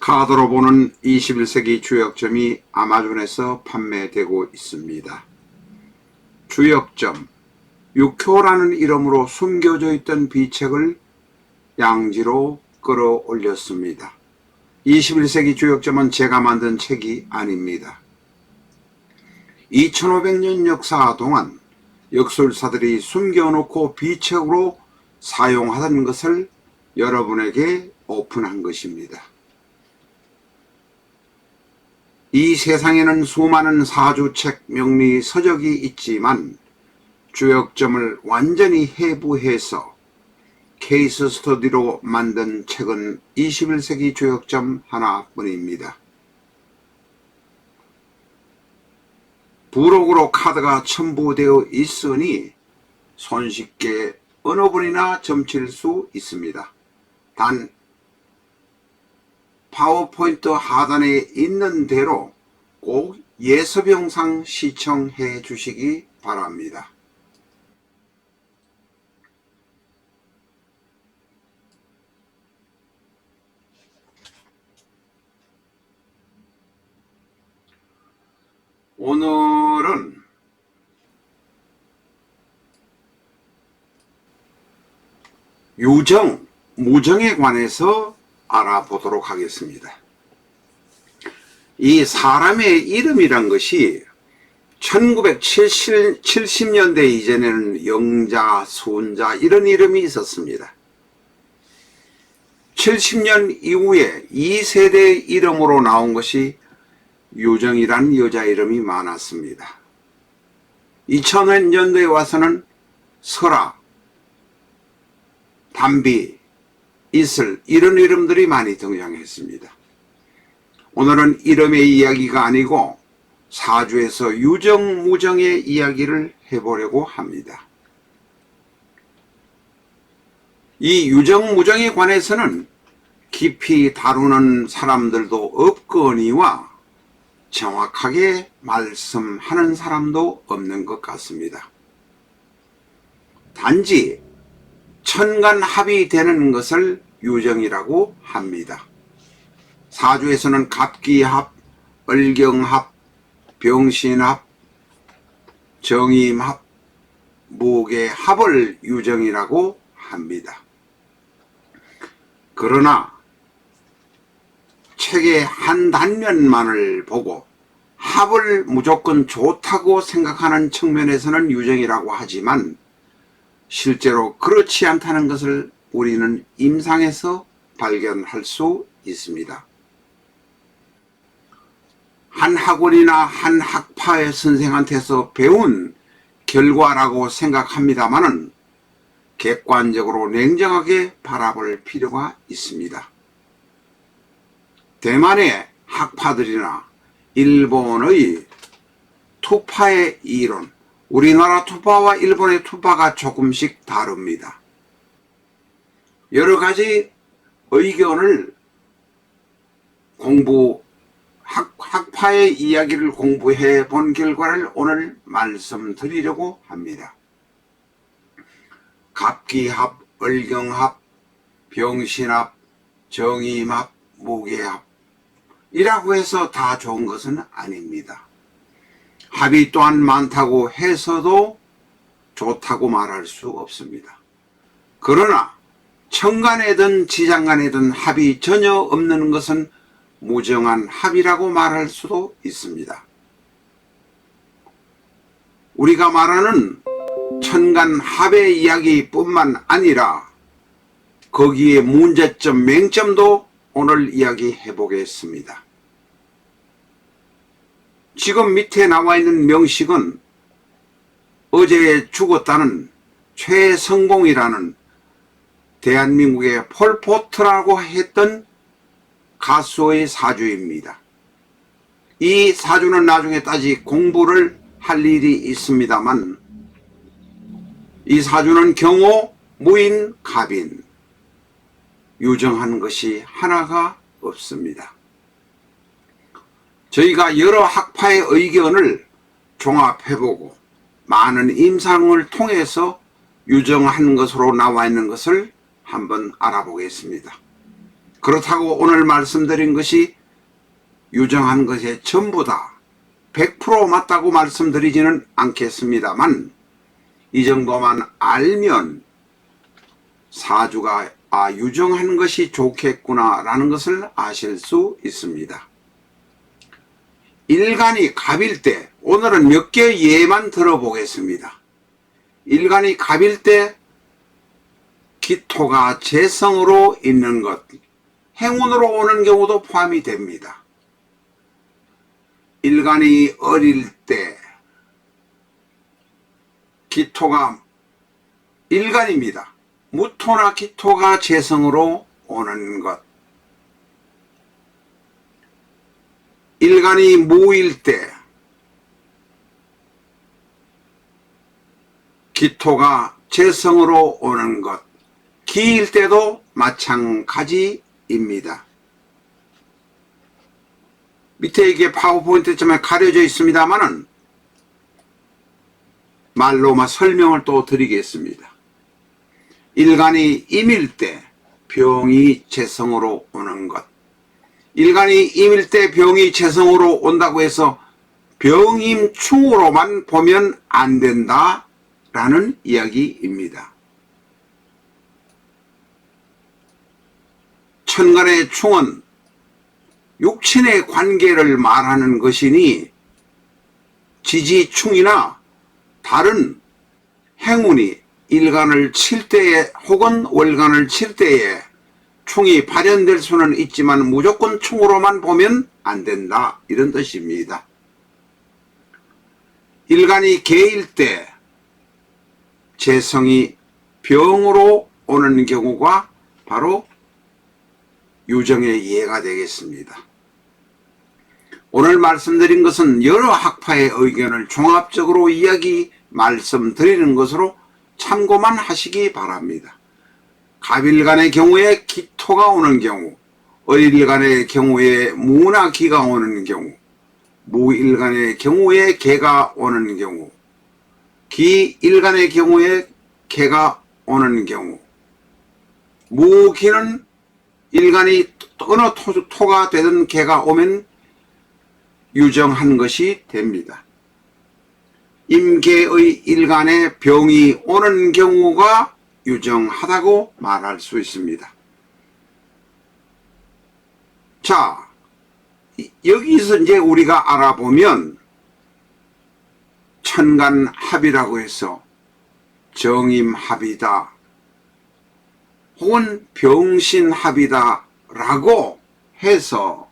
카드로 보는 21세기 주역점이 아마존에서 판매되고 있습니다. 주역점, 육효라는 이름으로 숨겨져 있던 비책을 양지로 끌어올렸습니다. 21세기 주역점은 제가 만든 책이 아닙니다. 2500년 역사 동안 역술사들이 숨겨놓고 비책으로 사용하던 것을 여러분에게 오픈한 것입니다. 이 세상에는 수많은 사주책, 명리, 서적이 있지만 주역점을 완전히 해부해서 케이스 스터디로 만든 책은 21세기 주역점 하나뿐입니다. 부록으로 카드가 첨부되어 있으니 손쉽게 어느 분이나 점칠 수 있습니다. 단 파워포인트 하단에 있는 대로 꼭 예습 영상 시청해 주시기 바랍니다. 오늘은 유정, 무정에 관해서 알아보도록 하겠습니다. 이 사람의 이름이란 것이 1970년대 이전에는 영자, 순자 이런 이름이 있었습니다. 70년 이후에 2세대 이름으로 나온 것이 유정이란 여자 이름이 많았습니다. 2000년대에 와서는 설아, 담비, 이슬 이런 이름들이 많이 등장했습니다. 오늘은 이름의 이야기가 아니고 사주에서 유정, 무정의 이야기를 해보려고 합니다. 이 유정, 무정에 관해서는 깊이 다루는 사람들도 없거니와 정확하게 말씀하는 사람도 없는 것 같습니다. 단지 천간합이 되는 것을 유정이라고 합니다. 사주에서는 갑기합, 을경합, 병신합, 정임합, 무게합을 유정이라고 합니다. 그러나 책의 한 단면만을 보고 합을 무조건 좋다고 생각하는 측면에서는 유정이라고 하지만 실제로 그렇지 않다는 것을 우리는 임상에서 발견할 수 있습니다. 한 학원이나 한 학파의 선생한테서 배운 결과라고 생각합니다마는 객관적으로 냉정하게 바라볼 필요가 있습니다. 대만의 학파들이나 일본의 투파의 이론, 우리나라 투파와 일본의 투파가 조금씩 다릅니다. 여러 가지 의견을 학파의 이야기를 공부해 본 결과를 오늘 말씀드리려고 합니다. 갑기합, 을경합, 병신합, 정임합, 무게합 이라고 해서 다 좋은 것은 아닙니다. 합이 또한 많다고 해서도 좋다고 말할 수 없습니다. 그러나 천간에든 지장간에든 합이 전혀 없는 것은 무정한 합이라고 말할 수도 있습니다. 우리가 말하는 천간합의 이야기뿐만 아니라 거기에 문제점, 맹점도 오늘 이야기해 보겠습니다. 지금 밑에 나와 있는 명식은 어제 죽었다는 최성공이라는 대한민국의 폴포트라고 했던 가수의 사주입니다. 이 사주는 나중에 따지 공부를 할 일이 있습니다만 이 사주는 경호, 무인, 갑인 유정한 것이 하나가 없습니다. 저희가 여러 학파의 의견을 종합해보고 많은 임상을 통해서 유정한 것으로 나와 있는 것을 한번 알아보겠습니다. 그렇다고 오늘 말씀드린 것이 유정한 것에 전부 다 100% 맞다고 말씀드리지는 않겠습니다만 이 정도만 알면 사주가 유정한 것이 좋겠구나 라는 것을 아실 수 있습니다. 일간이 갑일 때, 오늘은 몇 개 예만 들어보겠습니다. 일간이 갑일 때 기토가 재성으로 있는 것, 행운으로 오는 경우도 포함이 됩니다. 일간이 어릴 때 기토가 일간입니다. 무토나 기토가 재성으로 오는 것. 일간이 무일 때 기토가 재성으로 오는 것. 기일 때도 마찬가지입니다. 밑에 이게 파워포인트점에 가려져 있습니다만은 말로만 설명을 또 드리겠습니다. 일간이 임일 때 병이 재성으로 오는 것. 일간이 임일 때 병이 재성으로 온다고 해서 병임충으로만 보면 안 된다라는 이야기입니다. 천간의 충은 육친의 관계를 말하는 것이니 지지충이나 다른 행운이 일간을 칠 때에 혹은 월간을 칠 때에 충이 발현될 수는 있지만 무조건 충으로만 보면 안 된다 이런 뜻입니다. 일간이 개일 때 재성이 병으로 오는 경우가 바로 유정의 예가 되겠습니다. 오늘 말씀드린 것은 여러 학파의 의견을 종합적으로 말씀드리는 것으로 참고만 하시기 바랍니다. 갑일간의 경우에 기토가 오는 경우, 을일간의 경우에 무나 기가 오는 경우, 무일간의 경우에 개가 오는 경우, 기일간의 경우에 개가 오는 경우, 무기는 일간이 어느 토가 되든 개가 오면 유정한 것이 됩니다. 임계의 일간에 병이 오는 경우가 유정하다고 말할 수 있습니다. 자, 여기서 이제 우리가 알아보면 천간합이라고 해서 정임합이다 혹은 병신합이다 라고 해서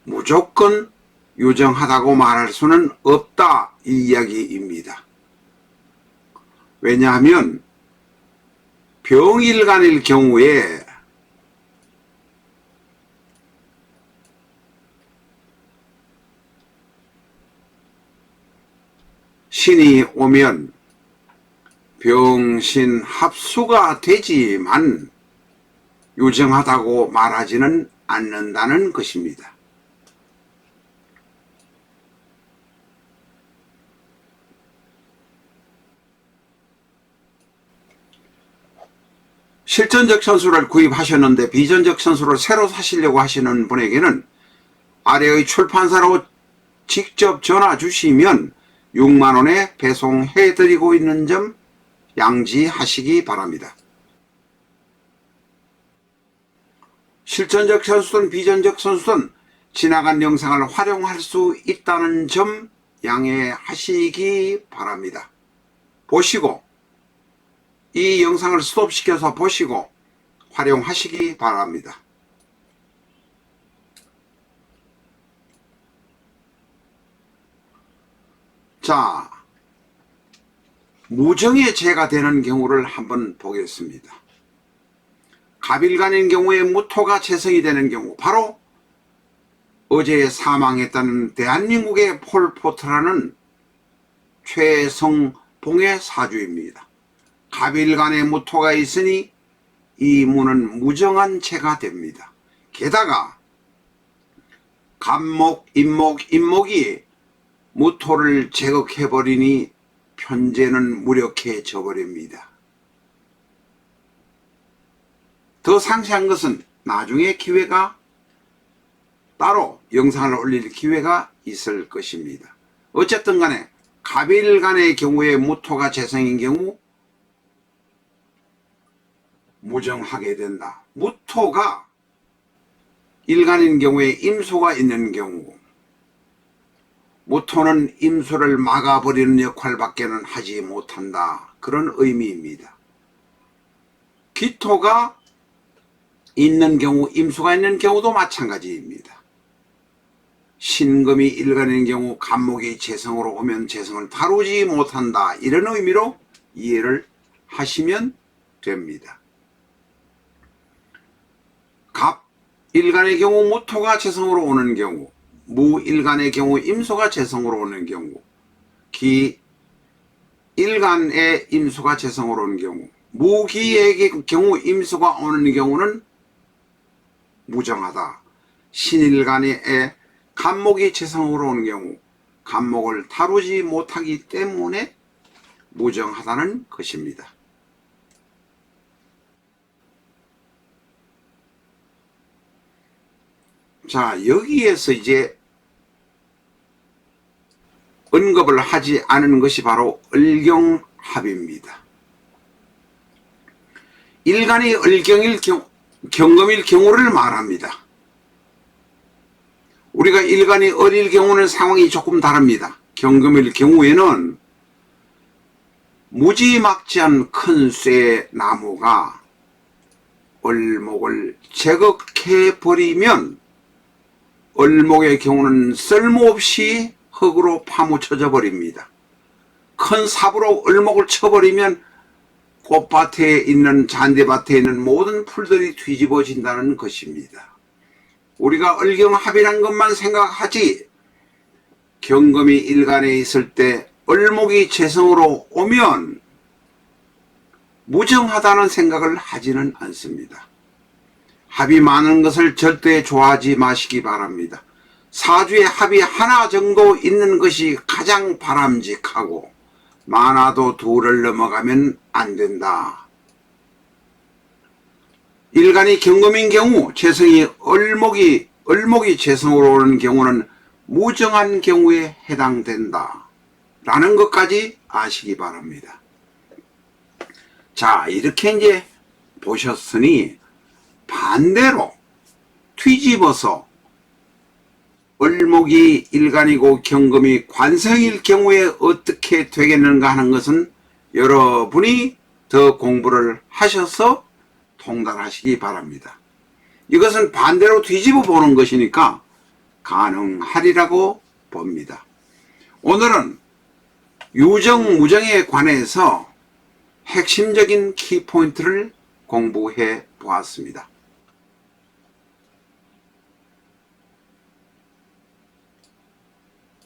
무조건 유정하다고 말할 수는 없다 이 이야기입니다. 왜냐하면 병일간일 경우에 신이 오면 병신 합수가 되지만 유정하다고 말하지는 않는다는 것입니다. 실전적 선수를 구입하셨는데 비전적 선수를 새로 사시려고 하시는 분에게는 아래의 출판사로 직접 전화 주시면 6만원에 배송해 드리고 있는 점 양지하시기 바랍니다. 실전적 선수든 비전적 선수든 지나간 영상을 활용할 수 있다는 점 양해하시기 바랍니다. 보시고 이 영상을 스톱시켜서 보시고 활용하시기 바랍니다. 자, 무정의 재가 되는 경우를 한번 보겠습니다. 갑일간인 경우에 무토가 재성이 되는 경우, 바로 어제 사망했다는 대한민국의 폴포트라는 최성봉의 사주입니다. 갑일간에 무토가 있으니 이 무는 무정한 재가 됩니다. 게다가 갑목, 임목이 무토를 제거해버리니 편재는 무력해져 버립니다. 더 상세한 것은 나중에 기회가 따로 영상을 올릴 기회가 있을 것입니다. 어쨌든 간에 갑일간의 경우에 무토가 재성인 경우 무정하게 된다. 무토가 일간인 경우에 임수가 있는 경우 무토는 임수를 막아버리는 역할밖에는 하지 못한다. 그런 의미입니다. 기토가 있는 경우, 임수가 있는 경우도 마찬가지입니다. 신금이 일간인 경우 간목이 재성으로 오면 재성을 다루지 못한다. 이런 의미로 이해를 하시면 됩니다. 갑 일간의 경우 무토가 재성으로 오는 경우, 무 일간의 경우 임수가 재성으로 오는 경우, 기 일간의 임수가 재성으로 오는 경우, 무기의 경우 임수가 오는 경우는 무정하다. 신일간의 간목이 재성으로 오는 경우 간목을 다루지 못하기 때문에 무정하다는 것입니다. 자, 여기에서 이제 언급을 하지 않은 것이 바로 을경합입니다. 일간이 을경일 경금일 경우를 말합니다. 우리가 일간이 을일 경우는 상황이 조금 다릅니다. 경금일 경우에는 무지막지한 큰 쇠 나무가 을목을 제거해 버리면 을목의 경우는 쓸모없이 흙으로 파묻혀져 버립니다. 큰 삽으로 을목을 쳐버리면 꽃밭에 있는 잔디밭에 있는 모든 풀들이 뒤집어진다는 것입니다. 우리가 을경합이란 것만 생각하지 경금이 일간에 있을 때 을목이 재성으로 오면 무정하다는 생각을 하지는 않습니다. 합이 많은 것을 절대 좋아하지 마시기 바랍니다. 사주에 합이 하나 정도 있는 것이 가장 바람직하고 많아도 둘을 넘어가면 안 된다. 일간이 경금인 경우 재성이 을목이 재성으로 오는 경우는 무정한 경우에 해당된다. 라는 것까지 아시기 바랍니다. 자, 이렇게 이제 보셨으니 반대로 뒤집어서 을목이 일간이고 경금이 관성일 경우에 어떻게 되겠는가 하는 것은 여러분이 더 공부를 하셔서 통달하시기 바랍니다. 이것은 반대로 뒤집어 보는 것이니까 가능하리라고 봅니다. 오늘은 유정, 무정에 관해서 핵심적인 키포인트를 공부해 보았습니다.